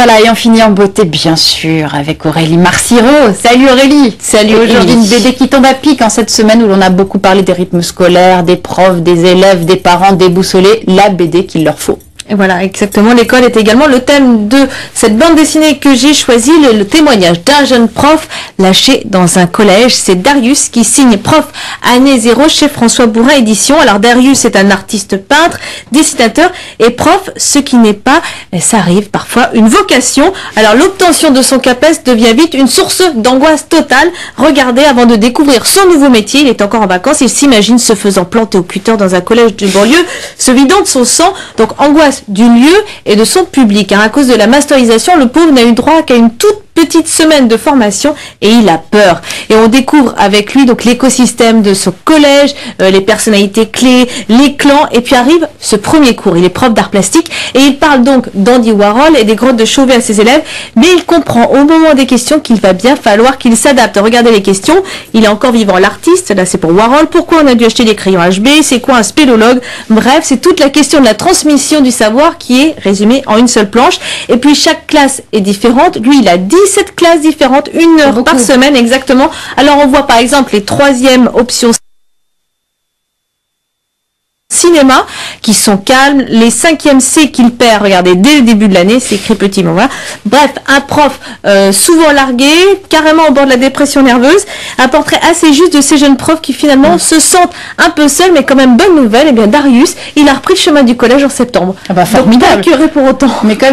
Voilà, et on finit en beauté, bien sûr, avec Aurélie Marciro. Salut Aurélie. Salut. Aujourd'hui, une BD qui tombe à pic en cette semaine où l'on a beaucoup parlé des rythmes scolaires, des profs, des élèves, des parents déboussolés. La BD qu'il leur faut. Et voilà, exactement. L'école est également le thème de cette bande dessinée que j'ai choisie, le témoignage d'un jeune prof lâché dans un collège. C'est Darius qui signe prof année 0 chez François Bourin Édition. Alors Darius est un artiste peintre, dessinateur et prof, ce qui n'est pas, ça arrive parfois, une vocation. Alors l'obtention de son CAPES devient vite une source d'angoisse totale. Regardez, avant de découvrir son nouveau métier, il est encore en vacances, il s'imagine se faisant planter au cutter dans un collège de banlieue, se vidant de son sang, donc angoisse du lieu et de son public. À cause de la masterisation, le pauvre n'a eu droit qu'à une toute petite semaine de formation et il a peur. Et on découvre avec lui donc l'écosystème de son collège, les personnalités clés, les clans, et puis arrive ce premier cours. Il est prof d'art plastique et il parle donc d'Andy Warhol et des grottes de Chauvet à ses élèves, mais il comprend au moment des questions qu'il va bien falloir qu'il s'adapte. Regardez les questions, il est encore vivant l'artiste, là c'est pour Warhol, pourquoi on a dû acheter des crayons HB, c'est quoi un spéléologue, bref, c'est toute la question de la transmission du savoir qui est résumée en une seule planche. Et puis chaque classe est différente, lui il a 17 classes différentes, 1 heure par semaine exactement. Alors on voit par exemple les 3e options cinéma qui sont calmes, les 5e C qu'il perd, regardez, dès le début de l'année, c'est écrit petit, mais voilà. Bref, un prof souvent largué, carrément au bord de la dépression nerveuse, un portrait assez juste de ces jeunes profs qui finalement se sentent un peu seuls, mais quand même bonne nouvelle, et bien Darius, il a repris le chemin du collège en septembre. Ah bah, formidable. Donc pas curé pour autant. Mais comme